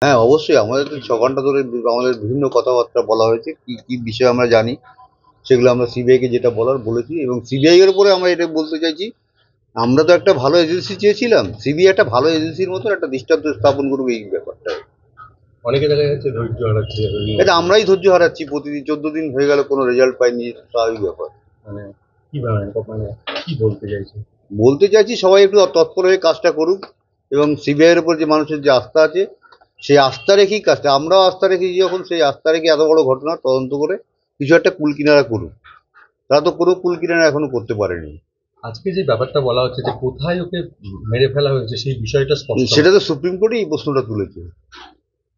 হ্যাঁ, অবশ্যই আমাদের তো ৬ ঘন্টা ধরে আমাদের বিভিন্ন কথাবার্তা বলা হয়েছে। কি, কি বিষয় আমরা জানি সেগুলো আমরা সিবিআইকে যেটা বলার বলেছি এবং সিবিআই এর উপরে আমরা এটা বলতে চাইছি, আমরা তো একটা ভালো এজেন্সি চেয়েছিলাম। সিবিআই একটা ভালো এজেন্সির মতো একটা দৃষ্টান্ত স্থাপন করবে এই ব্যাপারটা। অনেকে দেখা যাচ্ছে ধৈর্য হারাচ্ছে। এটা আমরাই ধৈর্য হারাচ্ছি প্রতিদিন ১৪ দিন হয়ে গেল কোনো রেজাল্ট পাইনি, স্বাভাবিক ব্যাপার। মানে কিভাবে মানে কি বলতে চাইছেন? বলতে চাইছি সবাই একটু তৎপর হয়ে কাজটা করুক এবং সিবিআই এর উপর যে মানুষের যে আস্থা আছে সেই আস্থা রেখেই কাজটা, আমরাও আস্থা রেখেছি যখন, সেই আস্থা রেখে এত বড় ঘটনা তদন্ত করে কিছু একটা কুল কিনারা করুক। তারা তো কোনো কুল কিনারা এখনো করতে পারেনি। আজকে যে ব্যাপারটা বলা হচ্ছে যে কোথায় ওকে মেরে ফেলা হয়েছে সেই বিষয়টা স্পষ্ট। সেটা তো সুপ্রিম কোর্টে এই প্রশ্নটা তুলেছে,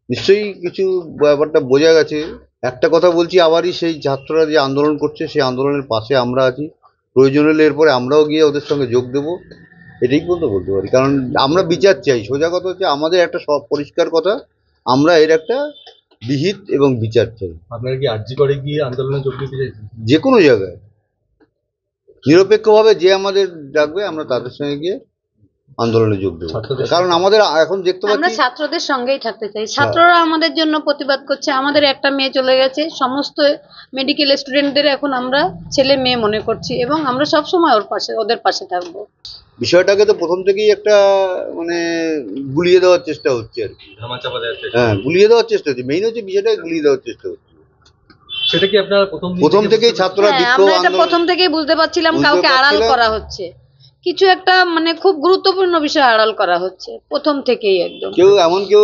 নিশ্চয়ই কিছু ব্যাপারটা বোঝা গেছে। একটা কথা বলছি আবারই, সেই ছাত্ররা যে আন্দোলন করছে সেই আন্দোলনের পাশে আমরা আছি, প্রয়োজন হলে এরপরে আমরাও গিয়ে ওদের সঙ্গে যোগ দেবো, এটাই পর্যন্ত বলতে পারি। কারণ আমরা বিচার চাই, সোজা কথা হচ্ছে আমাদের একটা সব পরিষ্কার কথা, আমরা এর একটা বিহিত এবং বিচার চাই। আপনারা কি আরজি করে গিয়ে আন্দোলনে যোগ দিতে চাইছেন? যে কোনো জায়গায় নিরপেক্ষভাবে যে আমাদের ডাকবে আমরা তাদের সঙ্গে গিয়ে আন্দোলনে যোগ দেবো। কারণ আমাদের এখন দেখতে আমরা পাচ্ছি ছাত্রদের সঙ্গেই থাকতে চাই। ছাত্ররা আমাদের জন্য প্রতিবাদ করছে। আমাদের একটা মেয়ে চলে গেছে, সমস্ত মেডিকেল স্টুডেন্টদের এখন আমরা ছেলে মেয়ে মনে করছি এবং আমরা সবসময় ওদের পাশে থাকবো। বিষয়টাকে তো প্রথম থেকেই একটা মানে গুলিয়ে দেওয়ার চেষ্টা হচ্ছে আর কি। ধামাচাপা দেওয়ার চেষ্টা। হ্যাঁ, গুলিয়ে দেওয়ার চেষ্টা হচ্ছে, মেইন হচ্ছে বিষয়টাকে গুলিয়ে দেওয়ার চেষ্টা হচ্ছে। সেটা কি আপনারা প্রথম থেকেই ছাত্ররা হ্যাঁ, বিক্ষোভ আমরা এটা আন্দোলন প্রথম থেকেই বুঝতে পারছিলাম কাউকে আড়াল করা হচ্ছে, কিছু একটা মানে খুব গুরুত্বপূর্ণ বিষয় আড়াল করা হচ্ছে প্রথম থেকেই। একদম কেউ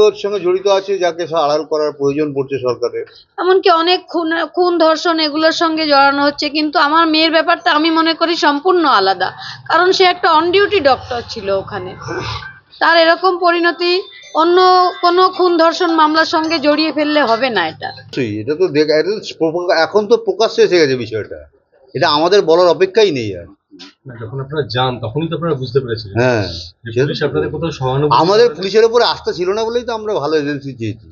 ওর সঙ্গে জড়িত আছে যাকে আড়াল করার প্রয়োজন পড়ছে সরকারের। এমনকি অনেক খুন ধর্ষণ এগুলোর সঙ্গে জড়ানো হচ্ছে, কিন্তু আমার মেয়ের ব্যাপারটা আমি মনে করি সম্পূর্ণ আলাদা। কারণ সে একটা অন ডিউটি ডক্টর ছিল ওখানে, তার এরকম পরিণতি অন্য কোনো খুন ধর্ষণ মামলার সঙ্গে জড়িয়ে ফেললে হবে না। এটা তো এখন তো প্রকাশ্যে এসে গেছে বিষয়টা, এটা আমাদের বলার অপেক্ষাই নেই আর। যখন আপনারা যান তখনই তো আপনারা বুঝতে পেরেছেন। হ্যাঁ, আপনাদের কোথাও সহানুভূতি, আমাদের পুলিশের উপরে আস্থা ছিল না বলেই তো আমরা ভালো এজেন্সি চেয়েছি।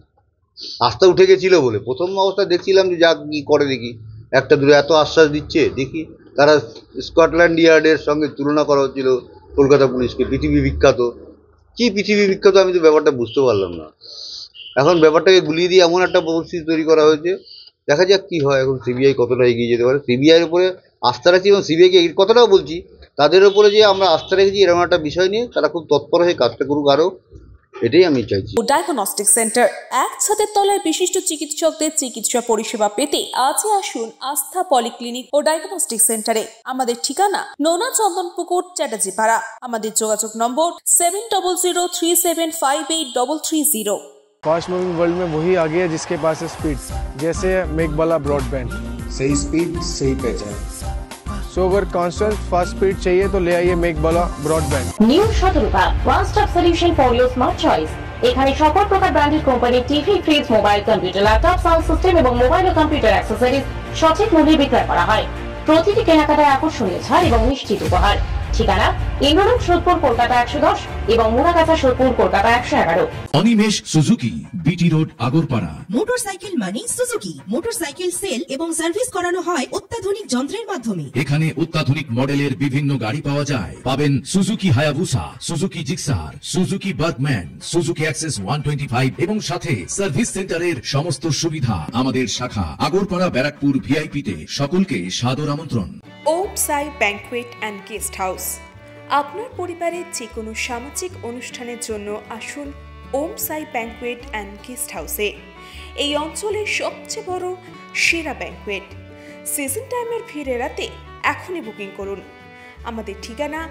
আস্থা উঠে গেছিল বলে প্রথম অবস্থা দেখছিলাম যে যা কি করে দেখি, একটা দূরে এত আশ্বাস দিচ্ছে দেখি, তারা স্কটল্যান্ড ইয়ার্ডের সঙ্গে তুলনা করা হচ্ছিল কলকাতা পুলিশকে, পৃথিবী বিখ্যাত। কি পৃথিবী বিখ্যাত আমি তো ব্যাপারটা বুঝতে পারলাম না। এখন ব্যাপারটাকে গুলিয়ে দিয়ে এমন একটা পরিস্থিতি তৈরি করা হয়েছে, দেখা যাক কি হয়। এখন সিবিআই কতটা এগিয়ে যেতে পারে, সিবিআইয়ের উপরে আস্থা রাখছি এবং সিবিআইকে এই কথাটাও বলছি, তাদের উপরে যে আমরা আস্থা রেখেছি এরকম একটা বিষয় নিয়ে তারা খুব তৎপর হয়ে কাজটা করুক আরও, এটাই আমি চাইছি। ডায়াগনস্টিক সেন্টার, এক ছাদের তলায় বিশিষ্ট চিকিৎসকদের চিকিৎসা পরিষেবা পেতে আজই আসুন আস্থা পলিক্লিনিক ও ডায়াগনস্টিক সেন্টারে। আমাদের ঠিকানা নোনা চন্দনপুকুর, চ্যাটার্জিপাড়া। আমাদের যোগাযোগ নম্বর 7003758330। फास्ट मूविंग वर्ल्ड में वही आगे है जिसके पास है स्पीड, जैसे मेघबाला ब्रॉडबैंड। सही स्पीड सही पहचान। सो अगर कांस्टेंट फास्ट स्पीड चाहिए तो ले आइए मेघबाला ब्रॉडबैंड। নিউ সতর্কতা, one stop solution for your smart choice. এখানে সকল প্রকার ব্র্যান্ডেড কোম্পানির TV, fridge, mobile, computer, laptop, sound system এবং মোবাইল ও কম্পিউটার অ্যাক্সেসরিজ সঠিক মূল্যে বিক্রয় করা হয়। প্রতিটি কেনাকাটায় আকর্ষণীয় ছাড় এবং নিশ্চিত উপহার। ঠিকানা ইন্দ্রনগর, সোদপুর, কলকাতা 110 এবং Muragachha, Sodepur, Kolkata 111। Animesh Suzuki, BT road, Agarpara. Motorcycle মানে সুজুকি। মোটরসাইকেল সেল এবং সার্ভিস করানো হয় অত্যাধুনিক যন্ত্রের মাধ্যমে। এখানে অত্যাধুনিক মডেলের বিভিন্ন গাড়ি পাওয়া যায়। পাবেন Suzuki Hayabusa, Suzuki Gixxer, Suzuki Bergman, Suzuki access 125 এবং সাথে সার্ভিস সেন্টারের সমস্ত সুবিধা। আমাদের শাখা আগরপাড়া, ব্যারাকপুর ভিআইপি তে। সকলকে সাদর আমন্ত্রণ। ওম সাই ব্যাংকুয়েট অ্যান্ড গেস্ট হাউস। আপনার পরিবারের যে কোনো সামাজিক অনুষ্ঠানের জন্য আসুন ওম সাই ব্যাংকুয়েট অ্যান্ড গেস্ট হাউসে। এই অঞ্চলের সবচেয়ে বড় সেরা ব্যাংকুয়েট। সিজন টাইমের ভিড় এড়াতে এখনই বুকিং করুন। আমাদের ঠিকানা